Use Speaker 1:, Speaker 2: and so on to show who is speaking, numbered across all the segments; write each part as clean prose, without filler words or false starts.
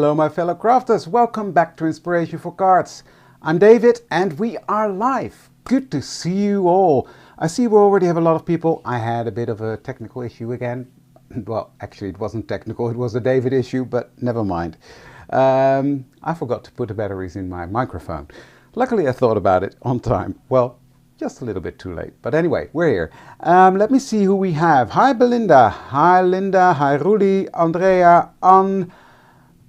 Speaker 1: Hello my fellow crafters, welcome back to Inspiration for Cards. I'm David and we are live. Good to see you all. I see we already have a lot of people. I had a bit of a technical issue again. Well, actually it wasn't technical, it was a David issue, but never mind. I forgot to put the batteries in my microphone. Luckily I thought about it on time. Well, just a little bit too late. But anyway, we're here. Let me see who we have. Hi Belinda. Hi Linda. Hi Rudy. Andrea. Anne.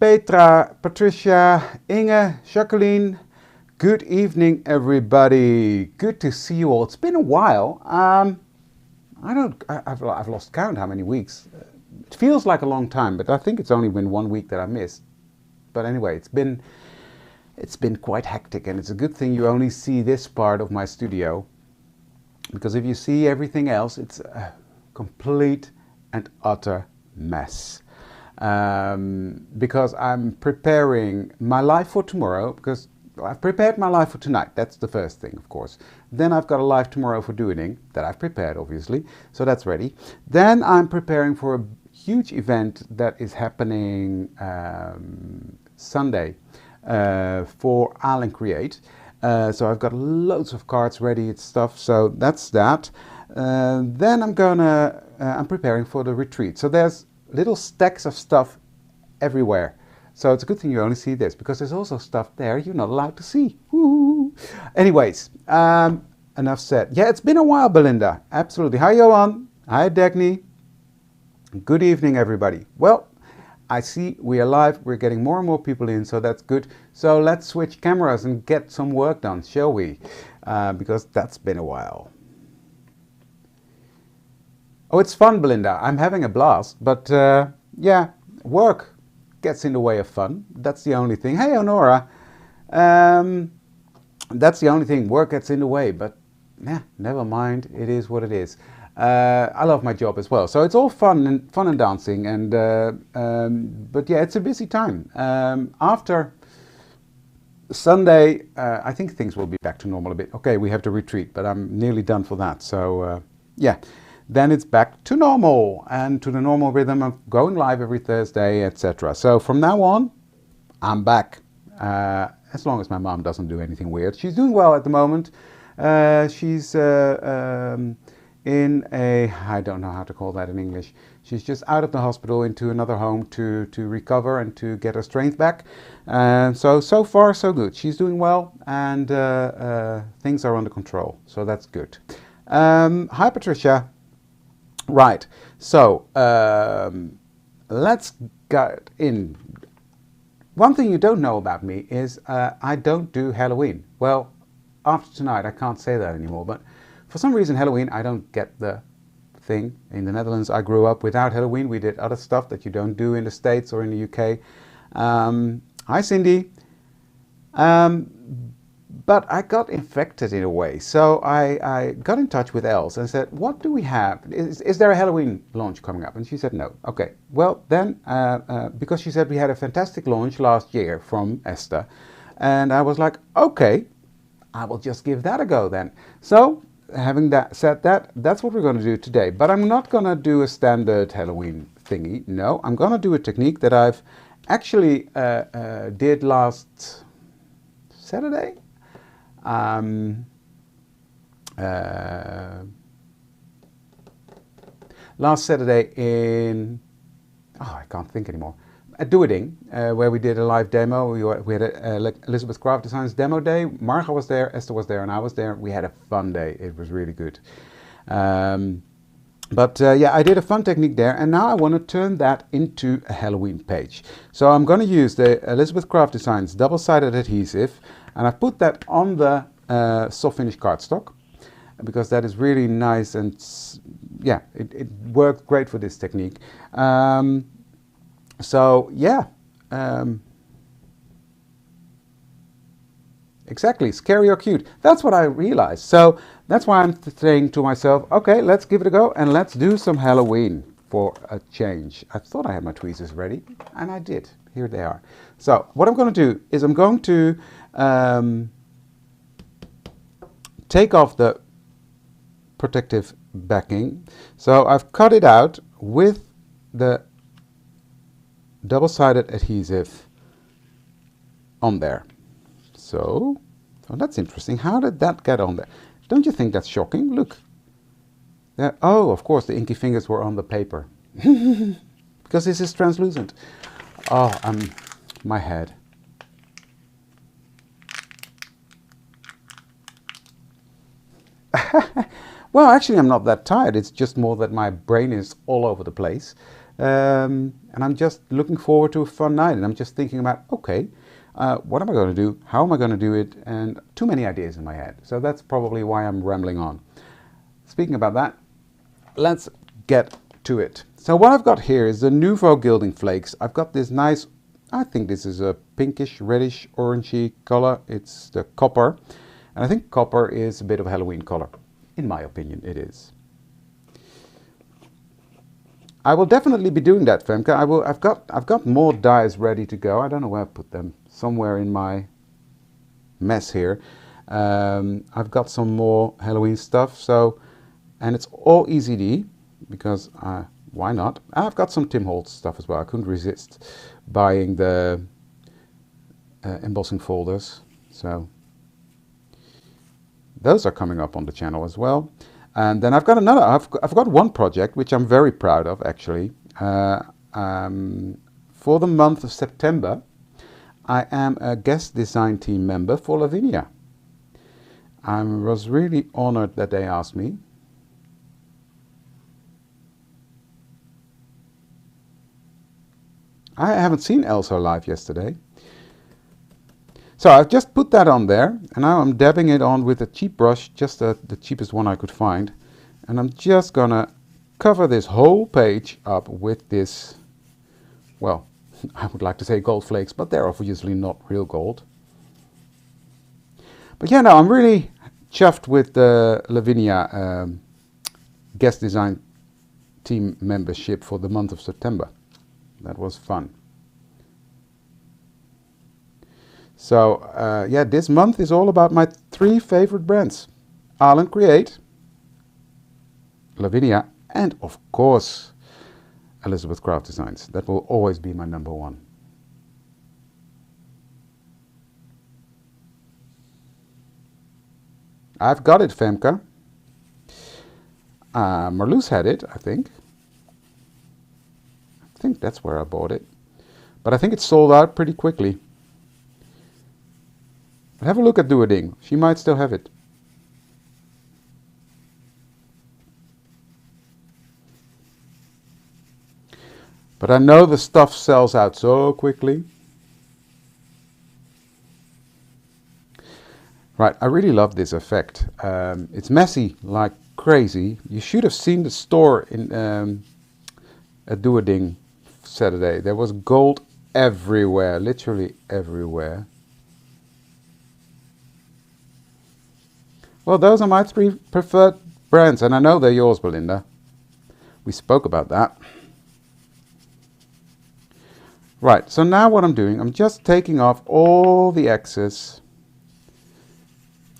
Speaker 1: Petra. Patricia. Inge. Jacqueline. Good evening everybody. Good to see you all. It's been a while. I've lost count how many weeks. It feels like a long time, but I think it's only been 1 week that I missed. But anyway, it's been quite hectic, and it's a good thing you only see this part of my studio, because if you see everything else, it's a complete and utter mess. Because I'm preparing my live for tomorrow, because I've prepared my live for tonight. That's the first thing, of course. Then I've got a live tomorrow for Gilding that I've prepared, obviously, so that's ready. Then I'm preparing for a huge event that is happening Sunday. For Alan Create. So I've got loads of cards ready and stuff, so that's that. Then I'm preparing for the retreat. So there's little stacks of stuff everywhere. So it's a good thing you only see this, because there's also stuff there you're not allowed to see. Woo. Anyways, enough said. Yeah, it's been a while, Belinda. Absolutely. Hi, Johan. Hi, Dagny. Good evening, everybody. Well, I see we are live, we're getting more and more people in, so that's good. So let's switch cameras and get some work done, shall we? Because that's been a while. Oh, it's fun, Belinda. I'm having a blast, but yeah, work gets in the way of fun. That's the only thing. Hey, Honora. That's the only thing, work gets in the way, but yeah, never mind, it is what it is. I love my job as well, so it's all fun and dancing, and but yeah, it's a busy time. After Sunday, I think things will be back to normal a bit. Okay, we have to retreat, but I'm nearly done for that. So yeah, then it's back to normal and to the normal rhythm of going live every Thursday, etc. So from now on, I'm back. As long as my mom doesn't do anything weird. She's doing well at the moment. She's in a, I don't know how to call that in English. She's just out of the hospital into another home to recover and to get her strength back. So far so good. She's doing well, and things are under control, so that's good. Hi Patricia. Right, so let's get in. One thing you don't know about me is I don't do Halloween. Well, after tonight I can't say that anymore, but for some reason, Halloween, I don't get the thing. In the Netherlands, I grew up without Halloween. We did other stuff that you don't do in the States or in the UK. Hi, Cindy. But I got infected in a way. So I got in touch with Els and said, what do we have? Is there a Halloween launch coming up? And she said, no. Okay. Well, then, because she said we had a fantastic launch last year from Esther. And I was like, okay, I will just give that a go then. So, having said that, that's what we're going to do today. But I'm not going to do a standard Halloween thingy. No, I'm going to do a technique that I've actually did last Saturday. Last Saturday in, I can't think anymore. At Gilding, where we did a live demo. We had a Elizabeth Craft Designs demo day. Marga was there, Esther was there, and I was there. We had a fun day. It was really good. Yeah, I did a fun technique there, and now I want to turn that into a Halloween page. So I'm going to use the Elizabeth Craft Designs double-sided adhesive, and I put that on the soft finish cardstock, because that is really nice, and yeah, it worked great for this technique. So yeah, exactly, scary or cute. That's what I realized. So that's why I'm saying to myself, okay, let's give it a go and let's do some Halloween for a change. I thought I had my tweezers ready, and I did. Here they are. So what I'm going to do is I'm going to take off the protective backing. So I've cut it out with the double-sided adhesive on there. So, oh, that's interesting. How did that get on there? Don't you think that's shocking? Look. There, oh, of course, the inky fingers were on the paper. Because this is translucent. Oh, my head. Well, actually, I'm not that tired. It's just more that my brain is all over the place. And I'm just looking forward to a fun night. And I'm just thinking about, okay, what am I going to do? How am I going to do it? And too many ideas in my head. So that's probably why I'm rambling on. Speaking about that, let's get to it. So what I've got here is the Nuvo Gilding Flakes. I've got this nice, I think this is a pinkish, reddish, orangey color. It's the copper. And I think copper is a bit of a Halloween color. In my opinion, it is. I will definitely be doing that, Femke. I've got more dyes ready to go. I don't know where I put them. Somewhere in my mess here. I've got some more Halloween stuff. So, and it's all EZD because why not? I've got some Tim Holtz stuff as well. I couldn't resist buying the embossing folders. So those are coming up on the channel as well. And then I've got another, I've got one project which I'm very proud of actually. For the month of September, I am a guest design team member for Lavinia. I was really honored that they asked me. I haven't seen Elsa live yesterday. So I've just put that on there, and now I'm dabbing it on with a cheap brush, just the cheapest one I could find. And I'm just gonna cover this whole page up with this, well, I would like to say gold flakes, but they're obviously not real gold. But yeah, no, I'm really chuffed with the Lavinia guest design team membership for the month of September. That was fun. So yeah, this month is all about my 3 favorite brands. Arlen Create, Lavinia, and of course Elizabeth Craft Designs. That will always be my number 1. I've got it, Femke. Marloes had it, I think. I think that's where I bought it. But I think it sold out pretty quickly. But have a look at Gilding. She might still have it. But I know the stuff sells out so quickly. Right, I really love this effect. It's messy like crazy. You should have seen the store in at Gilding Saturday. There was gold everywhere, literally everywhere. Well, those are my 3 preferred brands, and I know they're yours, Belinda. We spoke about that. Right, so now what I'm doing, I'm just taking off all the excess.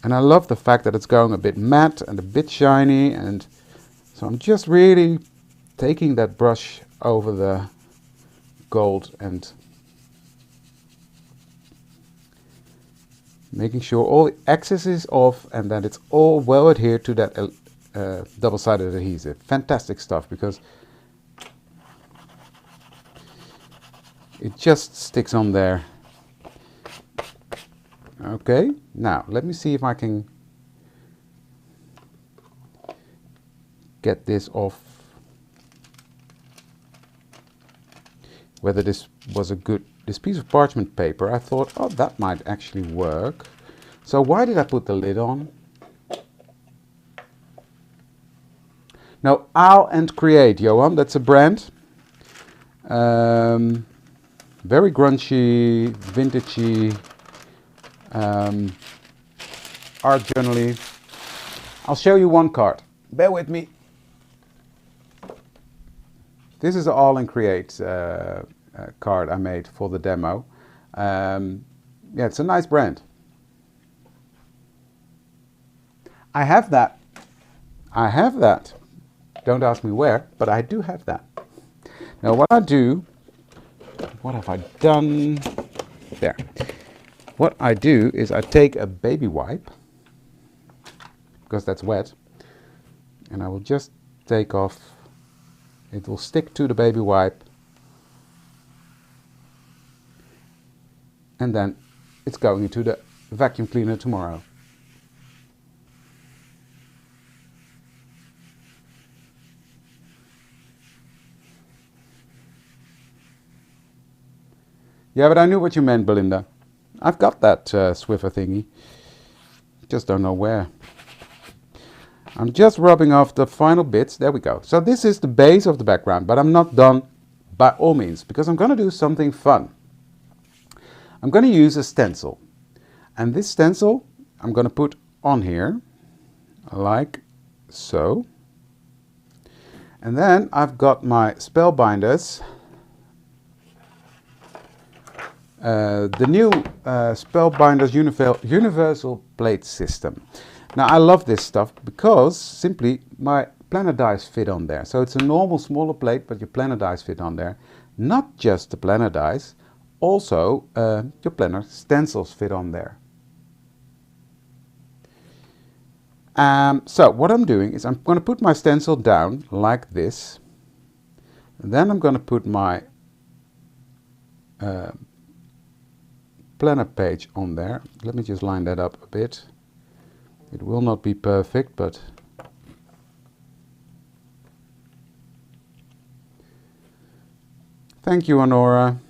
Speaker 1: And I love the fact that it's going a bit matte and a bit shiny, and so I'm just really taking that brush over the gold and making sure all the excess is off and that it's all well adhered to that double-sided adhesive. Fantastic stuff, because it just sticks on there. Okay, now let me see if I can get this off. Whether this was a good, this piece of parchment paper, I thought, oh, that might actually work. So why did I put the lid on? Now, Owl and Create, Johan, that's a brand. Very grungy, vintagey, art journal-y. I'll show you one card. Bear with me. This is the All and Create card I made for the demo. Yeah, it's a nice brand. I have that. I have that. Don't ask me where, but I do have that. Now what I do, what have I done? There. what I do is I take a baby wipe, because that's wet, and I will just take off, it will stick to the baby wipe, and then it's going into the vacuum cleaner tomorrow. Yeah, but I knew what you meant, Belinda. I've got that Swiffer thingy. Just don't know where. I'm just rubbing off the final bits. There we go. So this is the base of the background, but I'm not done by all means, because I'm going to do something fun. I'm going to use a stencil. And this stencil I'm going to put on here, like so. And then I've got my Spellbinders. The new Spellbinders Universal Plate System. Now I love this stuff because simply my planner dies fit on there. So it's a normal smaller plate, but your planner dies fit on there. Not just the planner dies, also your planner stencils fit on there. So what I'm doing is I'm going to put my stencil down like this. And then I'm going to put my planner page on there. Let me just line that up a bit. It will not be perfect, but thank you, Honora.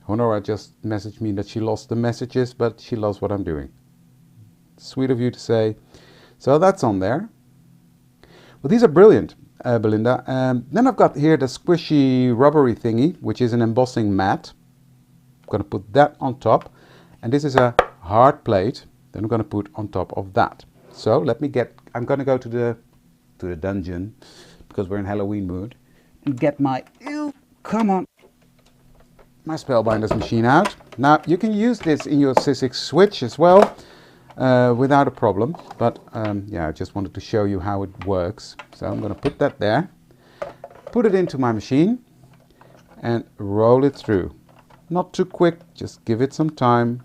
Speaker 1: Honora just messaged me that she lost the messages, but she loves what I'm doing. Sweet of you to say. So that's on there. Well, these are brilliant, Belinda. Then I've got here the squishy rubbery thingy, which is an embossing mat. I'm going to put that on top, and this is a hard plate. Then I'm going to put on top of that. So let me get. I'm going to go to the dungeon because we're in Halloween mood, and get my come on, my Spellbinders machine out. Now you can use this in your Sizzix switch as well, without a problem. But yeah, I just wanted to show you how it works. So I'm going to put that there, put it into my machine, and roll it through. Not too quick, just give it some time.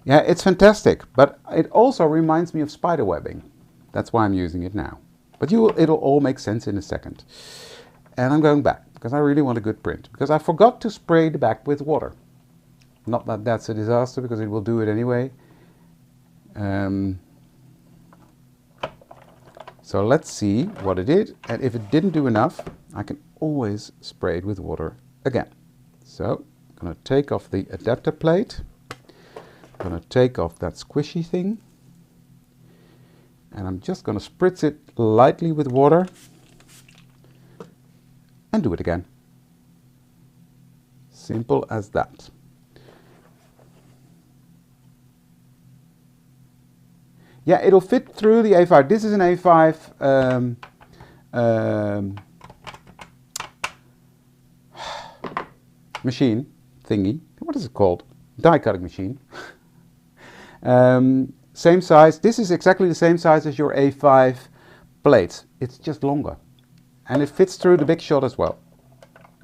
Speaker 1: Yeah, it's fantastic, but it also reminds me of spider webbing. That's why I'm using it now. But it'll all make sense in a second. And I'm going back, because I really want a good print. Because I forgot to spray the back with water. Not that that's a disaster, because it will do it anyway. So let's see what it did, and if it didn't do enough, I can always spray it with water again. So I'm going to take off the adapter plate, I'm going to take off that squishy thing, and I'm just going to spritz it lightly with water and do it again. Simple as that. Yeah, it'll fit through the A5. This is an A5 machine thingy. What is it called? Die cutting machine. Same size. This is exactly the same size as your A5 plates. It's just longer. And it fits through the Big Shot as well.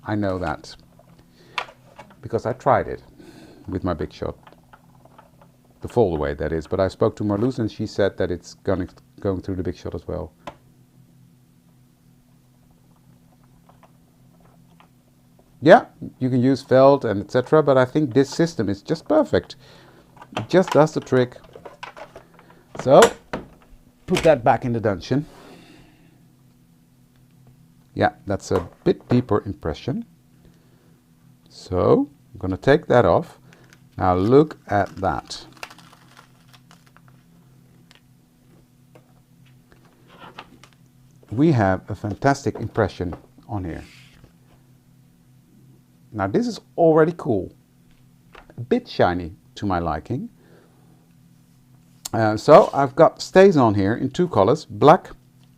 Speaker 1: I know that. Because I tried it with my Big Shot. The fold away, that is, but I spoke to Marloes and she said that it's going through the Big Shot as well. Yeah, you can use felt and etc., but I think this system is just perfect. It just does the trick. So, put that back in the dungeon. Yeah, that's a bit deeper impression. So, I'm going to take that off. Now look at that. We have a fantastic impression on here. Now this is already cool. A bit shiny to my liking. So I've got StazOn here in two colors, black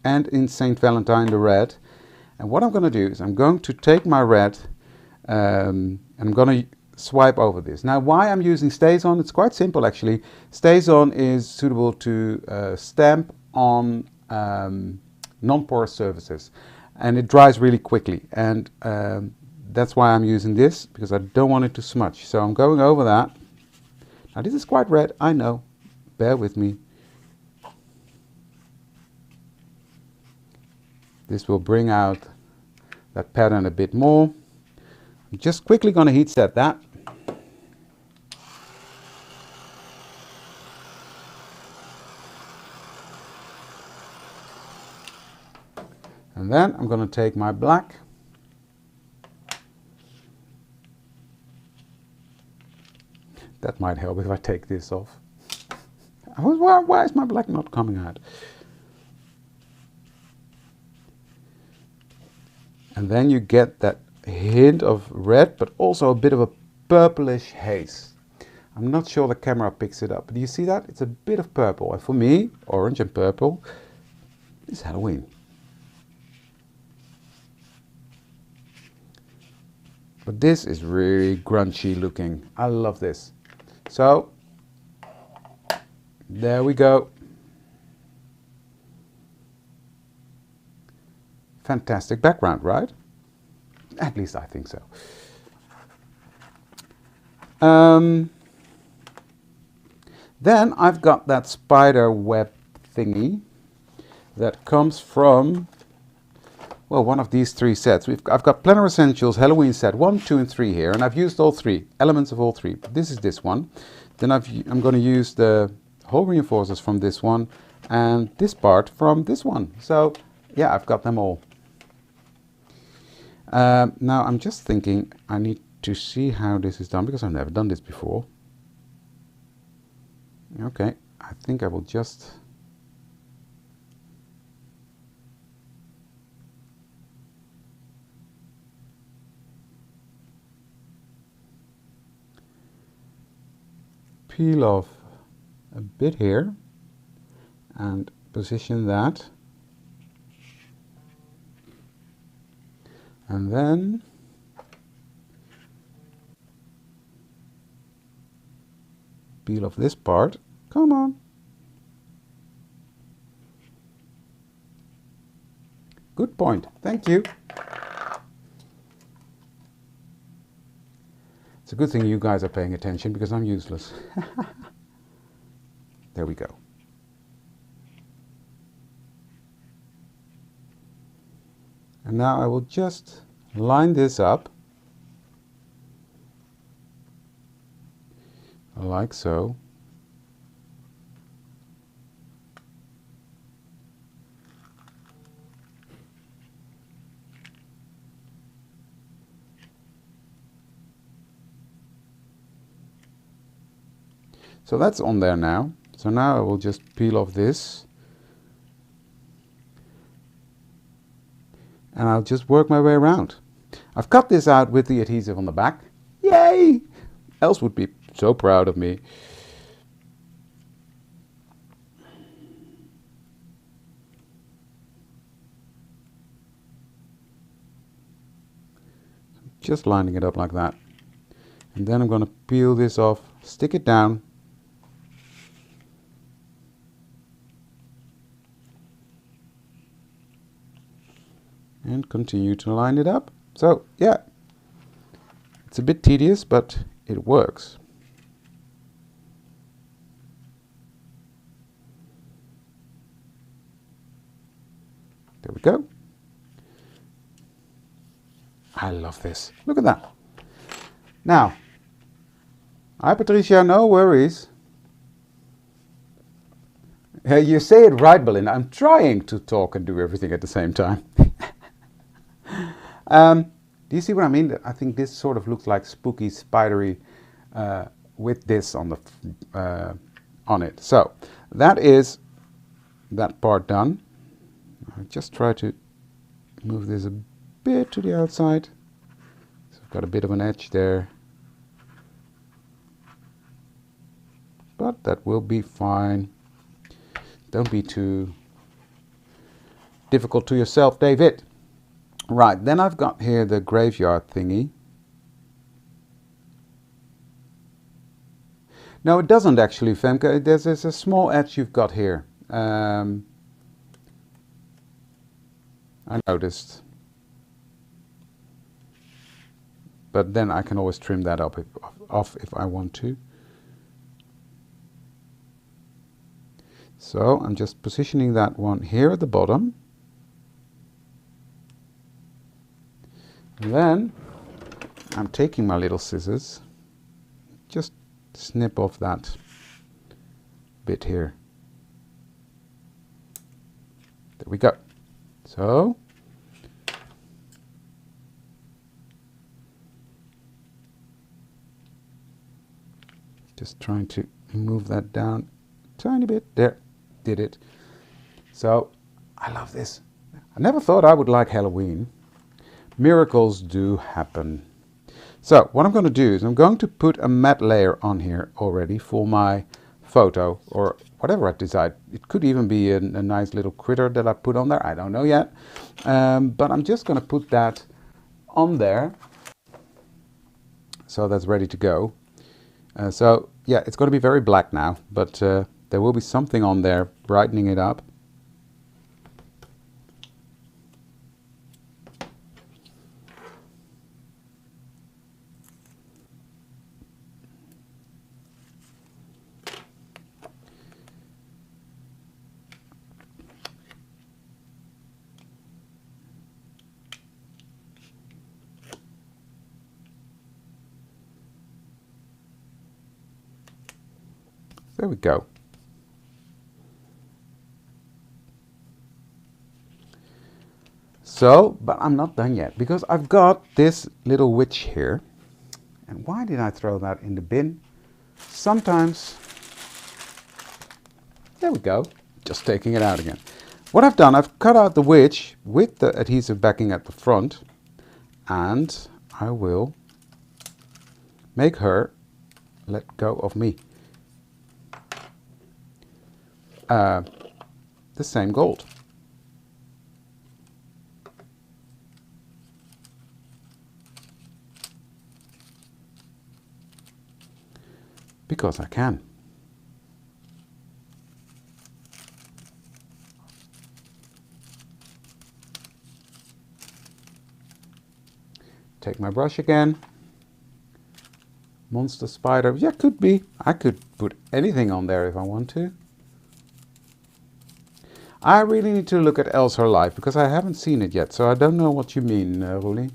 Speaker 1: and in St. Valentine the red. And what I'm going to do is I'm going to take my red and I'm going to swipe over this. Now why I'm using StazOn, it's quite simple actually. StazOn is suitable to stamp on non-porous surfaces. and it dries really quickly, and that's why I'm using this, because I don't want it to smudge. So I'm going over that. Now this is quite red, I know, bear with me. This will bring out that pattern a bit more. I'm just quickly going to heat set that. And then I'm going to take my black. That might help if I take this off. Why is my black not coming out? And then you get that hint of red, but also a bit of a purplish haze. I'm not sure the camera picks it up, but do you see that? It's a bit of purple. And for me, orange and purple is Halloween. But this is really grungy looking. I love this. So, there we go. Fantastic background, right? At least I think so. Then I've got that spider web thingy that comes from, well, one of these three sets. I've got Planner Essentials Halloween set 1, 2 and 3 here, and I've used all three, elements of all three. But this is this one. Then I'm going to use the hole reinforcers from this one and this part from this one. So yeah, I've got them all. Now I'm just thinking I need to see how this is done, because I've never done this before. Okay, I think I will just peel off a bit here and position that, and then peel off this part. Come on. Good point. Thank you. It's a good thing you guys are paying attention, because I'm useless. There we go. And now I will just line this up like so. So that's on there now. So now I will just peel off this. And I'll just work my way around. I've cut this out with the adhesive on the back. Yay! Els would be so proud of me. Just lining it up like that. And then I'm going to peel this off, stick it down. And continue to line it up. So yeah, it's a bit tedious, but it works. There we go. I love this. Look at that. Now, hi Patricia, no worries. You say it right, Belinda. I'm trying to talk and do everything at the same time. Do you see what I mean? I think this sort of looks like spooky, spidery with this on the on it. So that is that part done. I'll just try to move this a bit to the outside. So I've got a bit of an edge there, but that will be fine. Don't be too difficult to yourself, David. Right, then I've got here the graveyard thingy. No, it doesn't actually, Femke. There's a small edge you've got here. I noticed. but then I can always trim that off if I want to. So I'm just positioning that one here at the bottom. And then I'm taking my little scissors, just snip off that bit here. There we go. So just trying to move that down a tiny bit. There, did it. So I love this. I never thought I would like Halloween. Miracles do happen. So what I'm going to do is I'm going to put a matte layer on here already for my photo or whatever I decide. It could even be a nice little critter that I put on there. I don't know yet. But I'm just going to put that on there. So that's ready to go. So yeah, it's going to be very black now, but there will be something on there brightening it up. There we go. So, but I'm not done yet because I've got this little witch here. And why did I throw that in the bin? Sometimes, there we go, just taking it out again. What I've done, I've cut out the witch with the adhesive backing at the front, and I will make her let go of me. The same gold. Because I can. Take my brush again. Monster spider. Yeah, could be. I could put anything on there if I want to. I really need to look at Else Her Life because I haven't seen it yet, so I don't know what you mean, Roelie.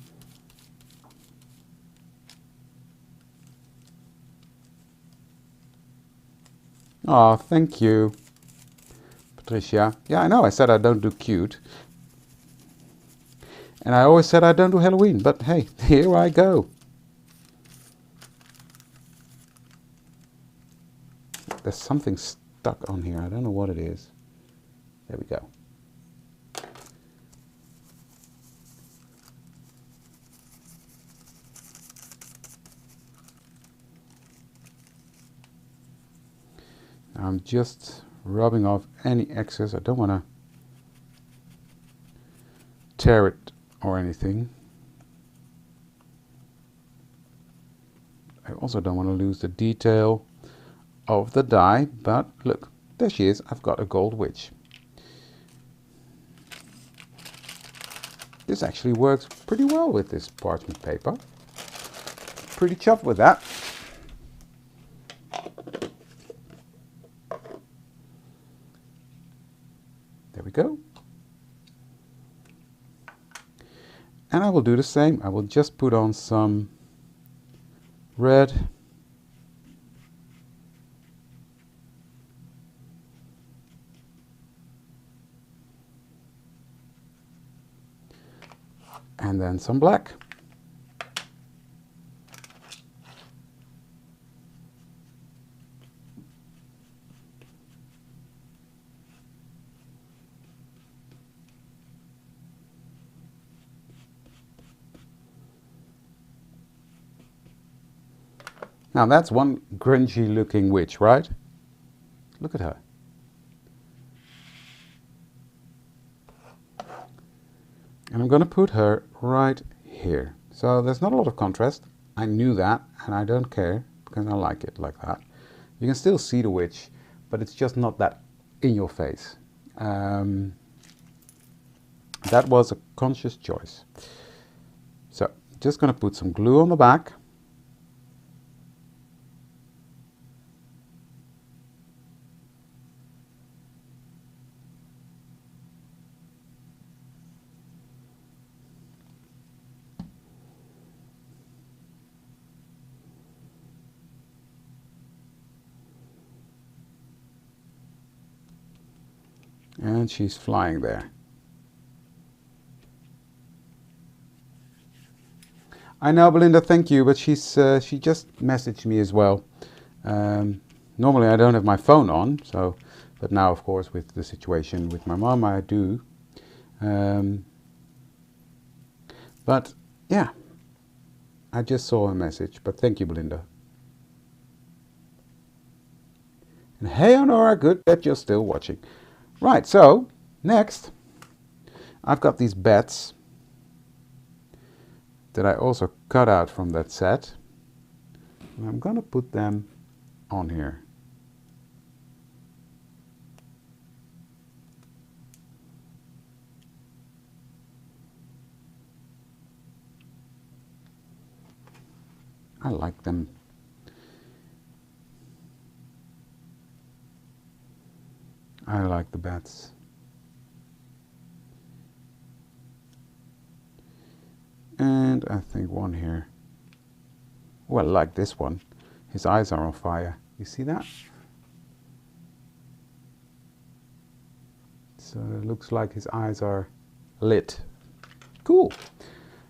Speaker 1: Oh, thank you, Patricia. Yeah, I know, I said I don't do cute. And I always said I don't do Halloween, but hey, here I go. There's something stuck on here, I don't know what it is. There we go. Now I'm just rubbing off any excess. I don't want to tear it or anything. I also don't want to lose the detail of the die, but look, there she is. I've got a gold witch. This actually works pretty well with this parchment paper. Pretty chuffed with that. There we go. And I will do the same. I will just put on some red. And then some black. Now that's one grungy looking witch, right? Look at her. And I'm going to put her right here. So there's not a lot of contrast. I knew that, and I don't care because I like it like that. You can still see the witch, but it's just not that in your face. That was a conscious choice. So just going to put some glue on the back. And she's flying there. I know, Belinda, thank you, but she just messaged me as well. Normally I don't have my phone on, so, but now of course with the situation with my mom I do. But yeah, I just saw a message, but thank you, Belinda. And hey, Honora, good that you're still watching. Right, so next I've got these bats that I also cut out from that set, and I'm going to put them on here. I like them. I like the bats. And I think one here. Well, like this one. His eyes are on fire. You see that? So it looks like his eyes are lit. Cool.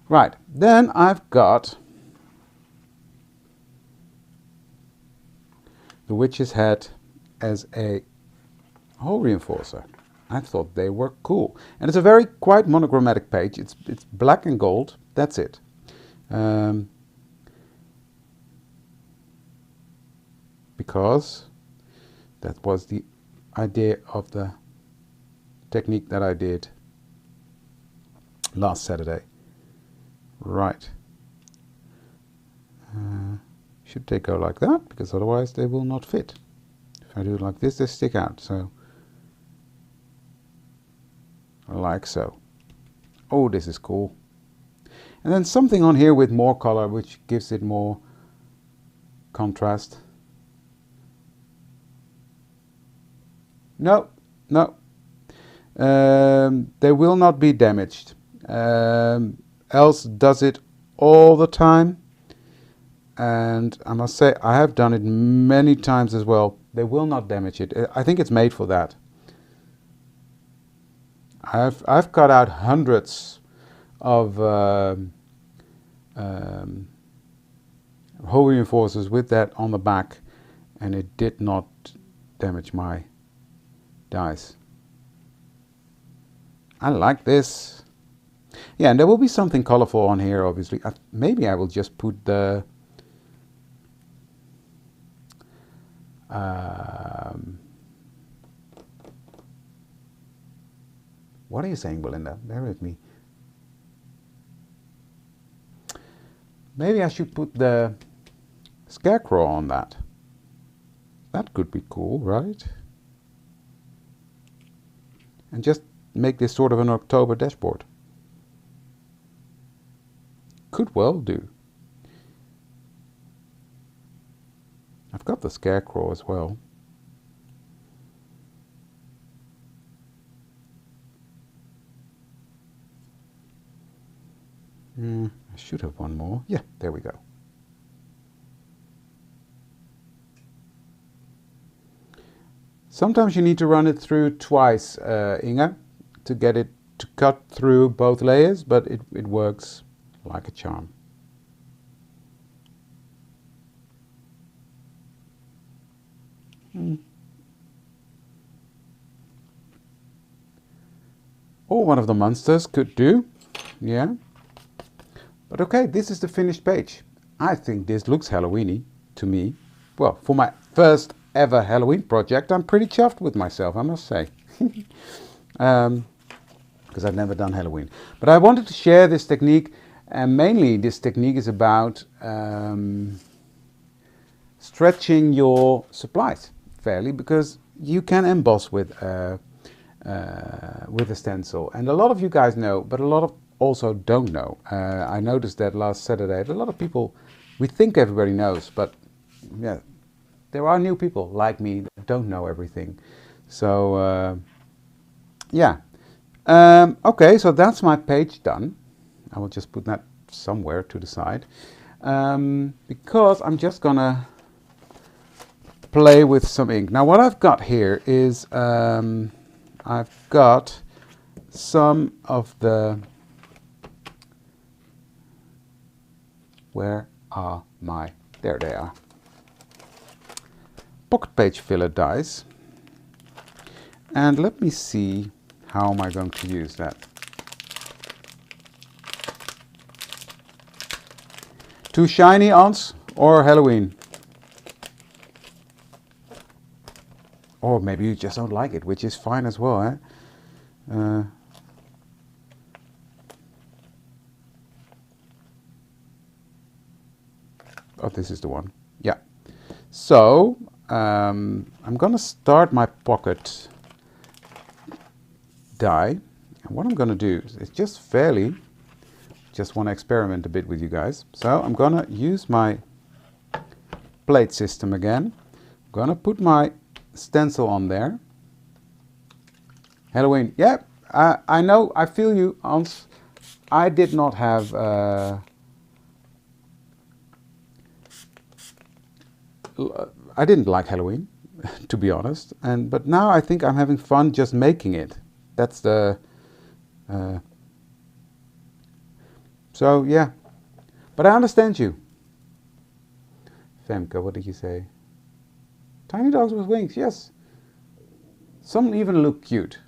Speaker 1: Right, then I've got the witch's head as a hole reinforcer. I thought they were cool. And it's a very quite monochromatic page. It's black and gold. That's it. Because that was the idea of the technique that I did last Saturday. Right. Should they go like that? Because otherwise they will not fit. If I do it like this, they stick out. So, like so. Oh, this is cool. And then something on here with more color, which gives it more contrast. No, no. They will not be damaged. Else does it all the time. And I must say, I have done it many times as well. They will not damage it. I think it's made for that. I've cut out hundreds of hole reinforcers with that on the back, and it did not damage my dies. I like this. Yeah, and there will be something colorful on here, obviously. Maybe I will just put the what are you saying, Belinda? Bear with me. Maybe I should put the scarecrow on that. That could be cool, right? And just make this sort of an October dashboard. Could well do. I've got the scarecrow as well. I should have one more. Yeah, there we go. Sometimes you need to run it through twice, Inga, to get it to cut through both layers, but it works like a charm. Or one of the monsters could do, yeah. But okay, this is the finished page. I think this looks Halloweeny to me. Well, for my first ever Halloween project, I'm pretty chuffed with myself, I must say. Because I've never done Halloween. But I wanted to share this technique, and mainly this technique is about stretching your supplies fairly, because you can emboss with a stencil. And a lot of you guys know, but a lot of also don't know. I noticed that last Saturday, a lot of people, we think everybody knows, but yeah, there are new people like me that don't know everything. So yeah, okay, so that's my page done. I will just put that somewhere to the side, because I'm just gonna play with some ink. Now what I've got here is I've got some of the, where are my, there they are, pocket page filler dies. And let me see, how am I going to use that? Too shiny, Ans, or Halloween? Or maybe you just don't like it, which is fine as well, eh? Oh, this is the one. Yeah. So, I'm gonna start my pocket die. And what I'm gonna do is just want to experiment a bit with you guys. So I'm gonna use my plate system again. I'm gonna put my stencil on there. Halloween, yeah, I know, I feel you, Hans. I did not have I didn't like Halloween, to be honest, but now I think I'm having fun just making it. That's the so yeah, but I understand you. Femke, what did you say? Tiny dogs with wings, yes. Some even look cute.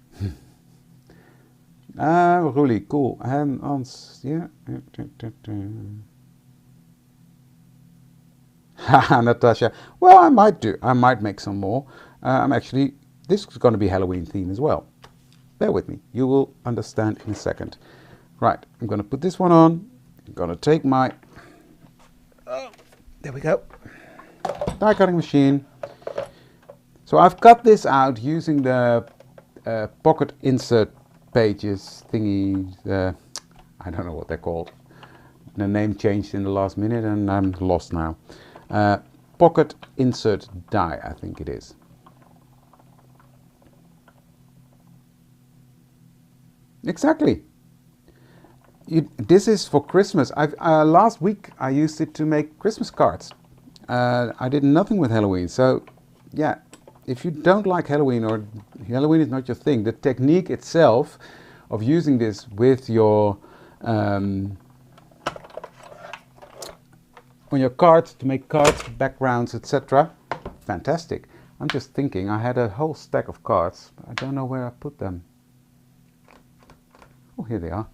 Speaker 1: Really cool. And yeah. Haha, Natasha. Well, I might make some more. Actually, this is going to be Halloween theme as well. Bear with me. You will understand in a second. Right, I'm going to put this one on. I'm going to take my, there we go, die cutting machine. So I've cut this out using the pocket insert pages thingy. I don't know what they're called. The name changed in the last minute and I'm lost now. Pocket insert die, I think it is. Exactly. This is for Christmas. Last week I used it to make Christmas cards. I did nothing with Halloween, so yeah, if you don't like Halloween or Halloween is not your thing, the technique itself of using this with your on your cards to make cards, backgrounds, etc. Fantastic. I'm just thinking, I had a whole stack of cards. I don't know where I put them. Oh, here they are.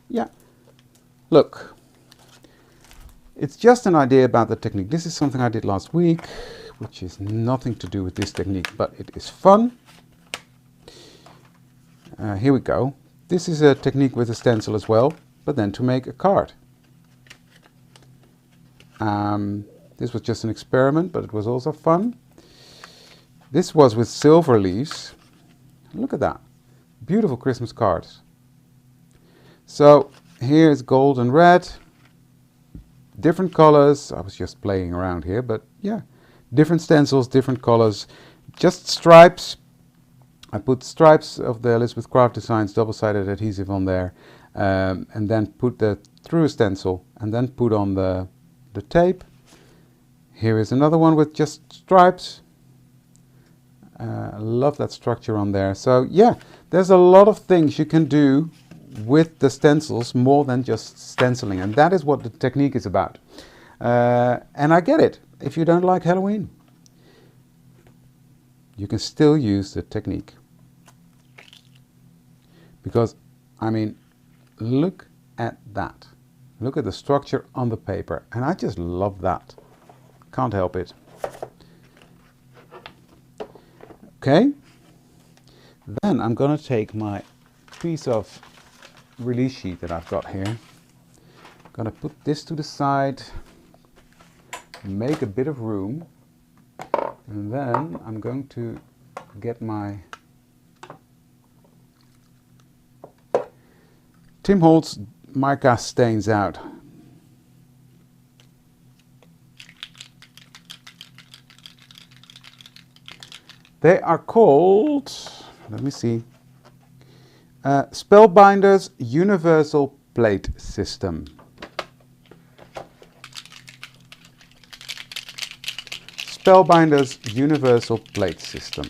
Speaker 1: Yeah. Look. It's just an idea about the technique. This is something I did last week, which is nothing to do with this technique, but it is fun. Here we go. This is a technique with a stencil as well, but then to make a card. This was just an experiment, but it was also fun. This was with silver leaves. Look at that. Beautiful Christmas cards. So here is gold and red. Different colors. I was just playing around here, but yeah. Different stencils, different colors. Just stripes. I put stripes of the Elizabeth Craft Designs double-sided adhesive on there. And then put the through a stencil and then put on the tape. Here is another one with just stripes. I love that structure on there. So yeah, there's a lot of things you can do with the stencils more than just stenciling, and that is what the technique is about. And I get it. If you don't like Halloween, you can still use the technique. Because, I mean, look at that. Look at the structure on the paper, and I just love that. Can't help it. Okay. Then I'm going to take my piece of release sheet that I've got here. I'm going to put this to the side, make a bit of room, and then I'm going to get my Tim Holtz mica stains out. They are called, let me see, Spellbinders Universal Plate System. Spellbinders Universal Plate System.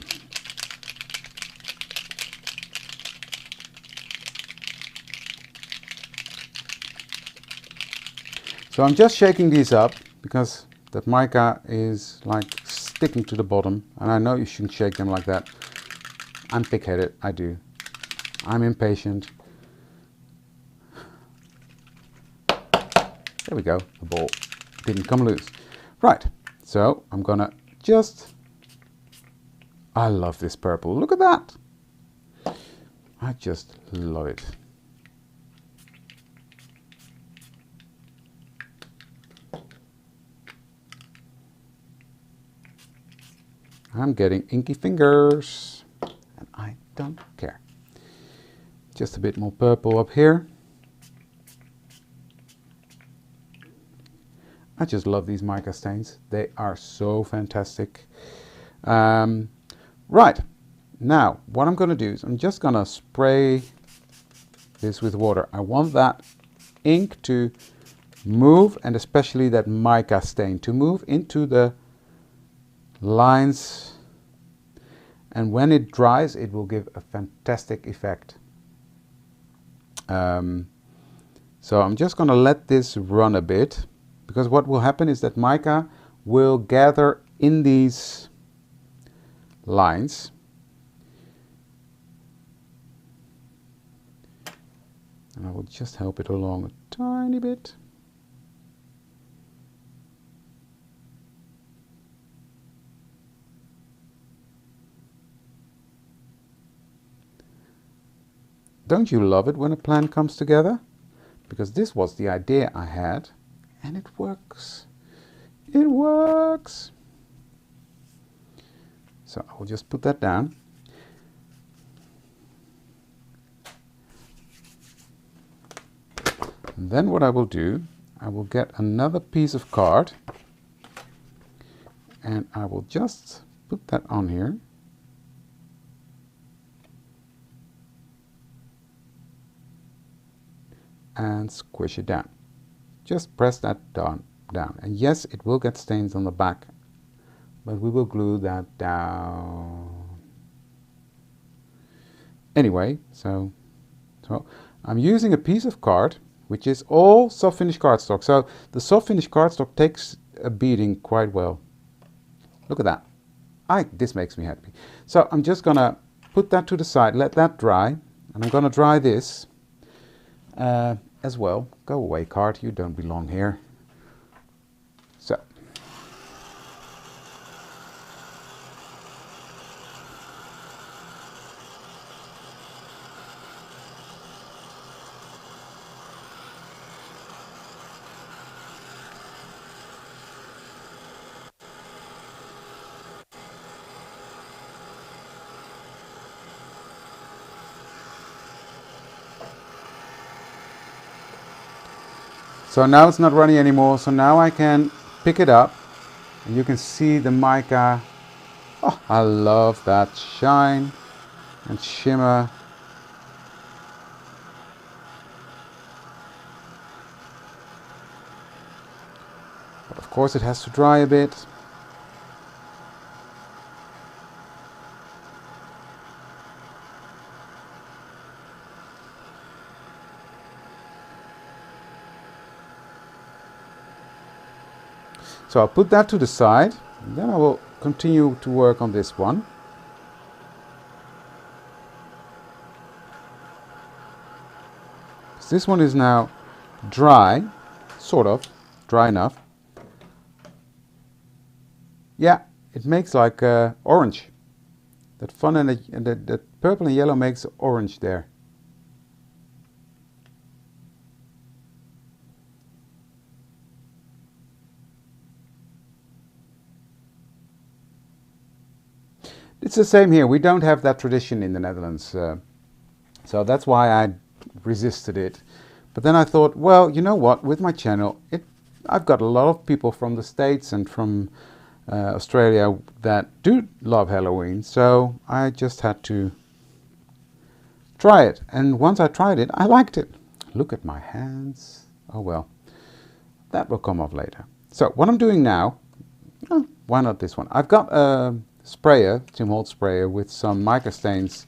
Speaker 1: So I'm just shaking these up because that mica is like sticking to the bottom, and I know you shouldn't shake them like that. I'm pig-headed, I do. I'm impatient. There we go, the ball didn't come loose. Right, so I'm gonna just, I love this purple, look at that. I just love it. I'm getting inky fingers, and I don't care. Just a bit more purple up here. I just love these mica stains. They are so fantastic. Right, now what I'm going to do is I'm just going to spray this with water. I want that ink to move, and especially that mica stain to move into the lines, and when it dries it will give a fantastic effect. So I'm just going to let this run a bit, because what will happen is that mica will gather in these lines, and I will just help it along a tiny bit. Don't you love it when a plan comes together? Because this was the idea I had, and it works. It works. So I will just put that down. And then what I will do, I will get another piece of card, and I will just put that on here. And squish it down. Just press that down. And yes, it will get stains on the back, but we will glue that down. Anyway, so I'm using a piece of card, which is all soft finish cardstock. So the soft finish cardstock takes a beating quite well. Look at that. This makes me happy. So I'm just gonna put that to the side, let that dry, and I'm gonna dry this as well. Go away, card, you don't belong here. So now it's not runny anymore, so now I can pick it up, and you can see the mica. Oh, I love that shine and shimmer. But of course it has to dry a bit. So I'll put that to the side, and then I will continue to work on this one. This one is now dry, sort of, dry enough. Yeah, it makes like orange. That fun and the purple and yellow makes orange there. It's the same here. We don't have that tradition in the Netherlands. So that's why I resisted it. But then I thought, well, you know what, with my channel, I've got a lot of people from the States and from Australia that do love Halloween, so I just had to try it. And once I tried it, I liked it. Look at my hands. Oh well, that will come off later. So what I'm doing now, why not this one? I've got a sprayer, Tim Holtz sprayer, with some mica stains,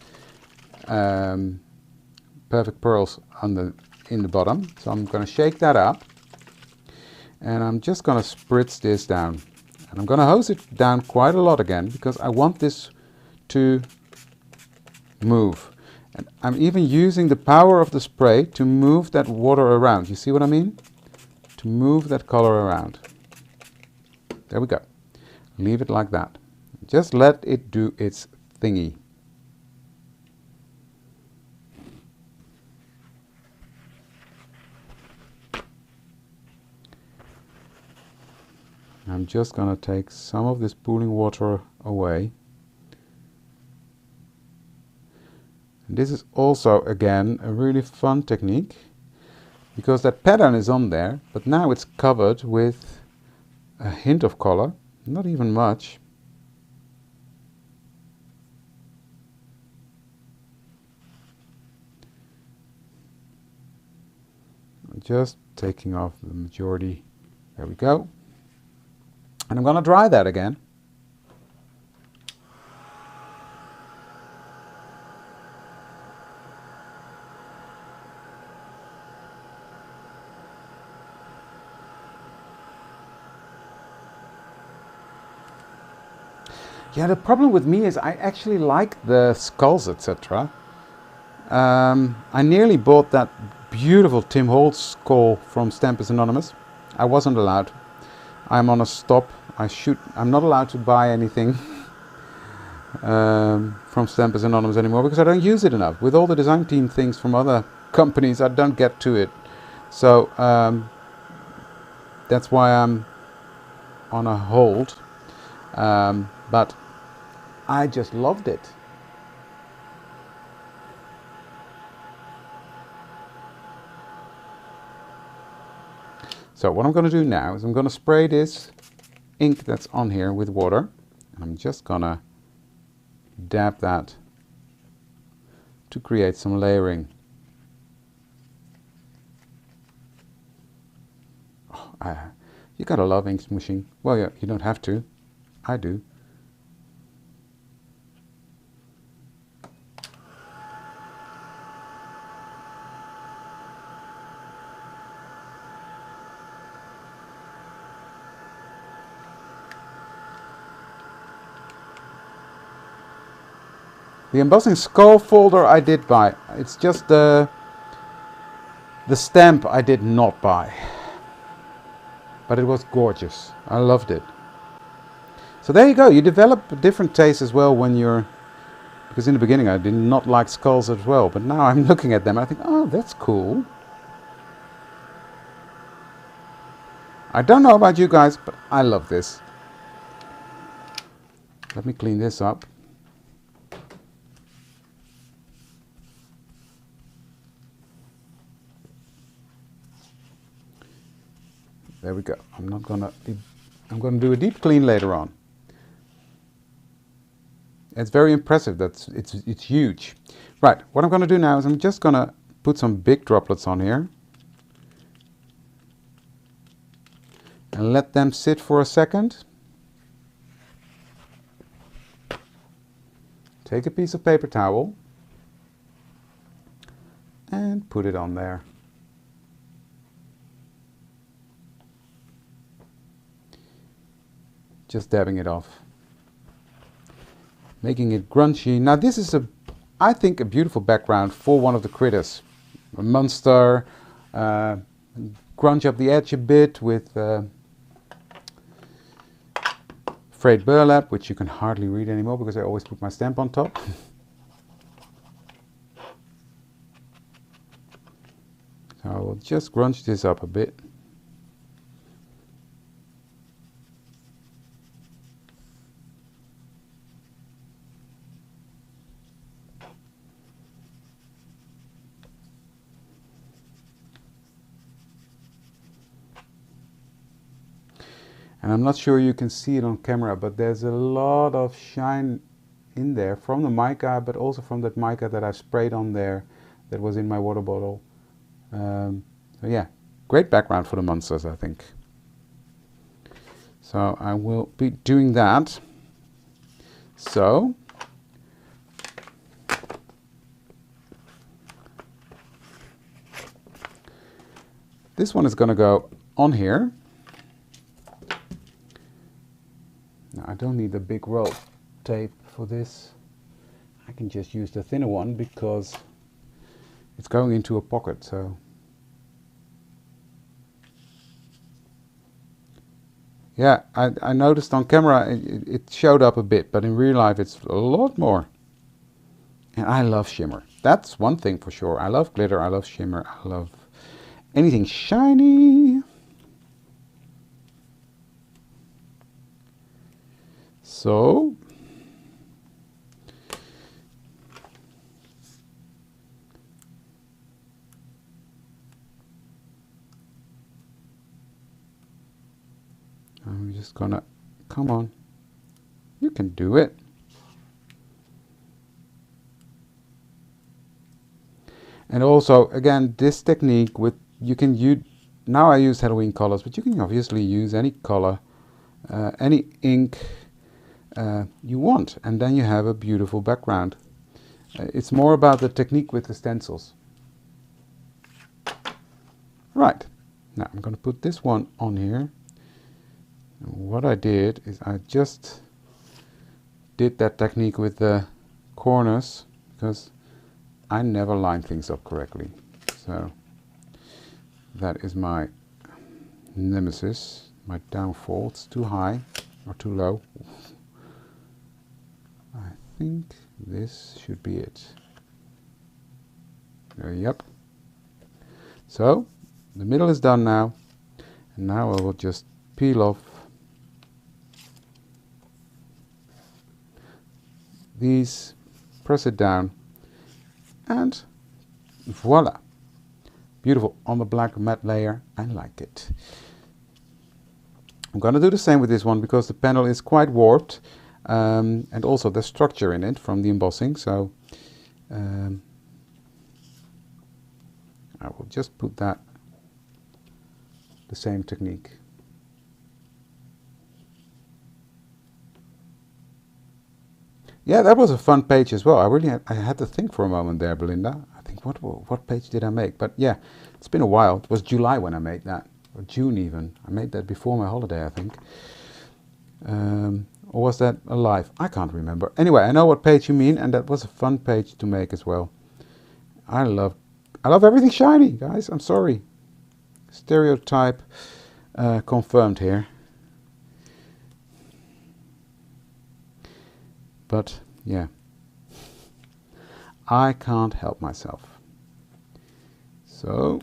Speaker 1: perfect pearls in the bottom. So I'm going to shake that up, and I'm just going to spritz this down. And I'm going to hose it down quite a lot again, because I want this to move. And I'm even using the power of the spray to move that water around. You see what I mean? To move that color around. There we go. Leave it like that. Just let it do its thingy. I'm just going to take some of this pooling water away. And this is also, again, a really fun technique, because that pattern is on there, but now it's covered with a hint of color, not even much. I'm just taking off the majority. There we go. And I'm going to dry that again. Yeah, the problem with me is I actually like the skulls, etc. I nearly bought that beautiful Tim Holtz skull from Stampers Anonymous. I wasn't allowed. I'm on a stop. I'm not allowed to buy anything from Stampers Anonymous anymore, because I don't use it enough. With all the design team things from other companies, I don't get to it. So that's why I'm on a hold. But I just loved it. So what I'm going to do now is I'm going to spray this ink that's on here with water, and I'm just going to dab that to create some layering. Oh, you gotta love ink smooshing. Well, yeah, you don't have to. I do. The embossing skull folder I did buy. It's just the stamp I did not buy. But it was gorgeous. I loved it. So there you go. You develop a different taste as well when you're... Because in the beginning I did not like skulls as well. But now I'm looking at them and I think, oh, that's cool. I don't know about you guys, but I love this. Let me clean this up. There we go. I'm gonna do a deep clean later on. It's very impressive. It's huge. Right. What I'm gonna do now is I'm just gonna put some big droplets on here and let them sit for a second. Take a piece of paper towel and put it on there. Just dabbing it off, making it grungy. Now this is I think a beautiful background for one of the critters. A monster, grunge up the edge a bit with frayed burlap, which you can hardly read anymore because I always put my stamp on top. So I will just grunge this up a bit. And I'm not sure you can see it on camera, but there's a lot of shine in there from the mica, but also from that mica that I sprayed on there that was in my water bottle. So yeah, great background for the monsters, I think. So I will be doing that. So this one is going to go on here. Now I don't need the big roll tape for this. I can just use the thinner one because it's going into a pocket. So yeah, I noticed on camera it showed up a bit, but in real life it's a lot more. And I love shimmer. That's one thing for sure. I love glitter, I love shimmer, I love anything shiny. So I'm just gonna, come on, you can do it. And also, again, this technique with, you can use, now I use Halloween colors, but you can obviously use any color, any ink you want, and then you have a beautiful background. It's more about the technique with the stencils. Right, now I'm going to put this one on here. And what I did is I just did that technique with the corners because I never line things up correctly. So that is my nemesis, my downfall. It's too high or too low. I think this should be it. Yep. So the middle is done now, and now I will just peel off these, press it down, and voila, beautiful on the black matte layer. I like it. I'm going to do the same with this one because the panel is quite warped, and also the structure in it from the embossing. So I will just put that, the same technique. Yeah, that was a fun page as well. I had to think for a moment there, Belinda. I think, what page did I make? But yeah, it's been a while. It was July when I made that, or June even. I made that before my holiday, I think. Or was that a live? I can't remember. Anyway, I know what page you mean, and that was a fun page to make as well. I love everything shiny, guys. I'm sorry. Stereotype confirmed here. But yeah, I can't help myself. So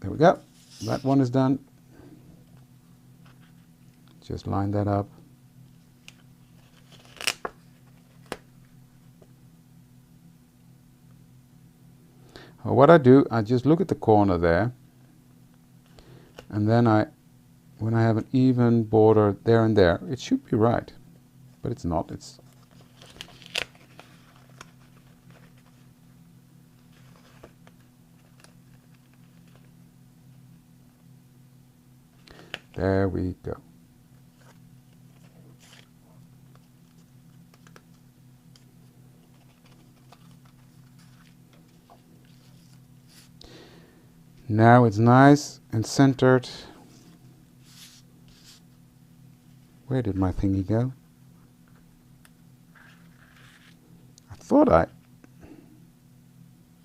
Speaker 1: there we go. That one is done. Just line that up. Well, what I do, I just look at the corner there, and then when I have an even border there and there, it should be right. But it's not. It's there we go. Now it's nice and centered. Where did my thingy go?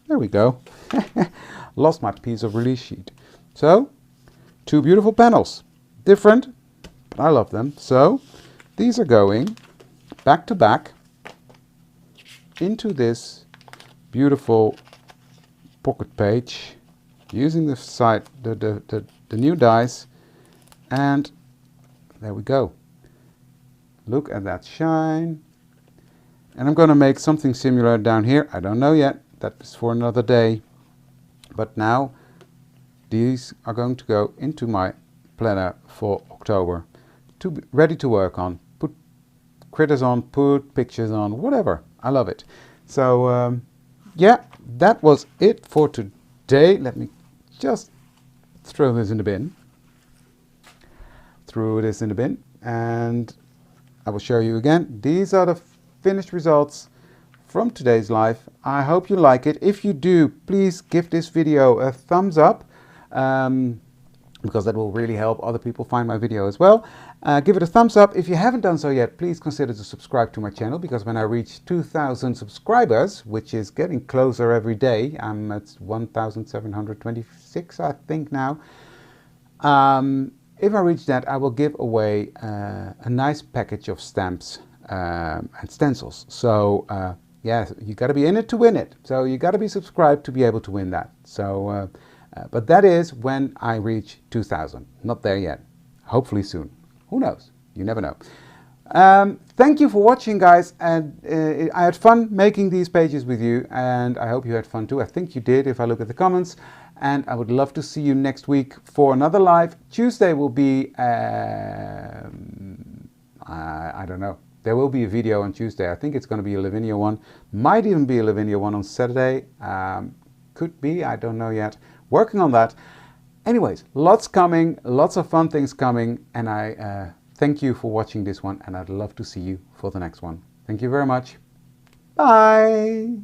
Speaker 1: There we go. Lost my piece of release sheet. So, two beautiful panels. Different, but I love them. So, these are going back to back into this beautiful pocket page using the new dies, and there we go. Look at that shine. And I'm going to make something similar down here. I don't know yet. That is for another day. But now these are going to go into my planner for October, to be ready to work on. Put critters on, put pictures on, whatever. I love it. So yeah, that was it for today. Let me just throw this in the bin. Throw this in the bin, and I will show you again. These are the finished results from today's live. I hope you like it. If you do, please give this video a thumbs up, because that will really help other people find my video as well. Give it a thumbs up. If you haven't done so yet, please consider to subscribe to my channel, because when I reach 2,000 subscribers, which is getting closer every day, I'm at 1,726 I think now. If I reach that, I will give away a nice package of stamps and stencils. So yeah, you got to be in it to win it. So you got to be subscribed to be able to win that. So, but that is when I reach 2,000. Not there yet. Hopefully soon. Who knows? You never know. Thank you for watching, guys. And I had fun making these pages with you, and I hope you had fun too. I think you did if I look at the comments. And I would love to see you next week for another live. Tuesday will be, I don't know. There will be a video on Tuesday. I think it's going to be a Lavinia one. Might even be a Lavinia one on Saturday. Could be, I don't know yet. Working on that. Anyways, lots coming, lots of fun things coming. And I thank you for watching this one. And I'd love to see you for the next one. Thank you very much. Bye.